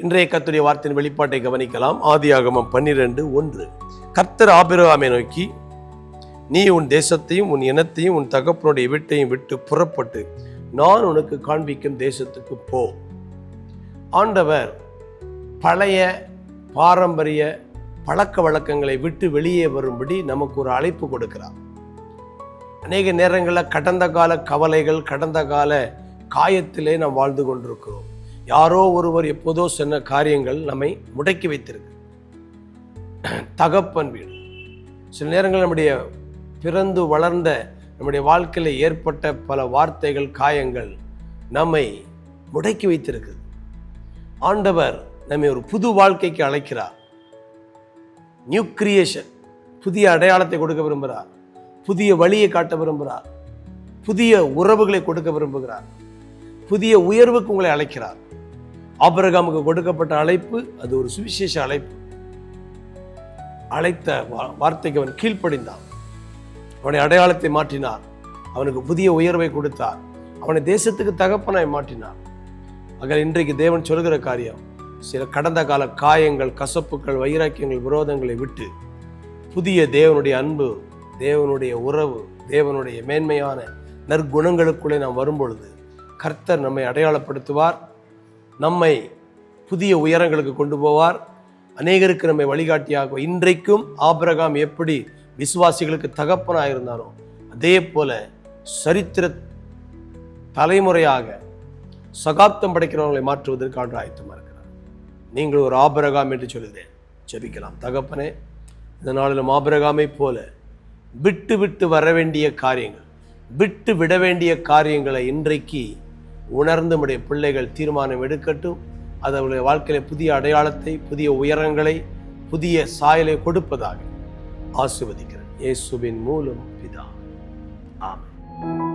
இன்றைய கர்த்தருடைய வார்த்தையின் வெளிப்பாட்டை கவனிக்கலாம். ஆதியாகமம் 12:1. கர்த்தர் ஆபிரகாமை நோக்கி, நீ உன் தேசத்தையும் உன் இனத்தையும் உன் தகப்பனுடைய வீட்டையும் விட்டு புறப்பட்டு நான் உனக்கு காண்பிக்கும் தேசத்துக்கு போ. ஆண்டவர் பழைய பாரம்பரிய பழக்க வழக்கங்களை விட்டு வெளியே வரும்படி நமக்கு ஒரு அழைப்பு கொடுக்கிறார். அநேக நேரங்களில் கடந்த கால கவலைகள், கடந்த கால காயத்திலே நாம் வாழ்ந்து கொண்டிருக்கிறோம். யாரோ ஒருவர் எப்போதோ சொன்ன காரியங்கள் நம்மை முடக்கி வைத்திருக்கு. தகப்பன் வீடு, சில நேரங்கள் நம்முடைய பிறந்து வளர்ந்த நம்முடைய வாழ்க்கையில் ஏற்பட்ட பல வார்த்தைகள், காயங்கள் நம்மை முடக்கி வைத்திருக்கு. ஆண்டவர் நம்மை ஒரு புது வாழ்க்கைக்கு அழைக்கிறார். நியூ கிரியேஷன், புதிய அடையாளத்தை கொடுக்க விரும்புகிறார், புதிய வழியை காட்ட விரும்புகிறார், புதிய உறவுகளை கொடுக்க விரும்புகிறார், புதிய உயர்வுக்கு உங்களை அழைக்கிறார். ஆபிரகாமுக்கு கொடுக்கப்பட்ட அழைப்பு அது ஒரு சுவிசேஷ அழைப்பு. அழைத்த வார்த்தைக்கு அவன் கீழ்ப்படிந்தான். அவனை அடையாளத்தை மாற்றினார், அவனுக்கு புதிய உயர்வை கொடுத்தார், அவனை தேசத்துக்கு தகப்பனாய் மாற்றினார். ஆக இன்றைக்கு தேவன் சொல்கிற காரியம், சில கடந்த கால காயங்கள், கசப்புகள், வைராக்கியங்கள், விரோதங்களை விட்டு புதிய தேவனுடைய அன்பு, தேவனுடைய உறவு, தேவனுடைய மேன்மையான நற்குணங்களுக்குள்ளே நாம் வரும்பொழுது கர்த்தர் நம்மை அடையாளப்படுத்துவார், நம்மை புதிய உயரங்களுக்கு கொண்டு போவார், அநேகருக்கு நம்மை வழிகாட்டியாக. இன்றைக்கும் ஆபிரகாம் எப்படி விசுவாசிகளுக்கு தகப்பனாக இருந்தானோ அதே போல சரித்திர தலைமுறையாக சகாப்தம் படைக்கிறவர்களை மாற்றுவதற்கு ஆண்டு ஆயத்தமாக இருக்கிறார். நீங்கள் ஒரு ஆபிரகாம் என்று சொல்லுகிறேன். ஜெபிக்கலாம். தகப்பனே, இந்த நாளிலும் ஆபிரகாமை போல விட்டு விட்டு வர வேண்டிய காரியங்கள், விட்டு விட வேண்டிய காரியங்களை இன்றைக்கு உணர்ந்து நம்முடைய பிள்ளைகள் தீர்மானம் எடுக்கட்டும். அது அவருடைய வாழ்க்கையில புதிய அடையாளத்தை, புதிய உயரங்களை, புதிய சாயலை கொடுப்பதாக ஆசீர்வதிக்கிறேன். இயேசுவின் மூலம் பிதா. ஆமென்.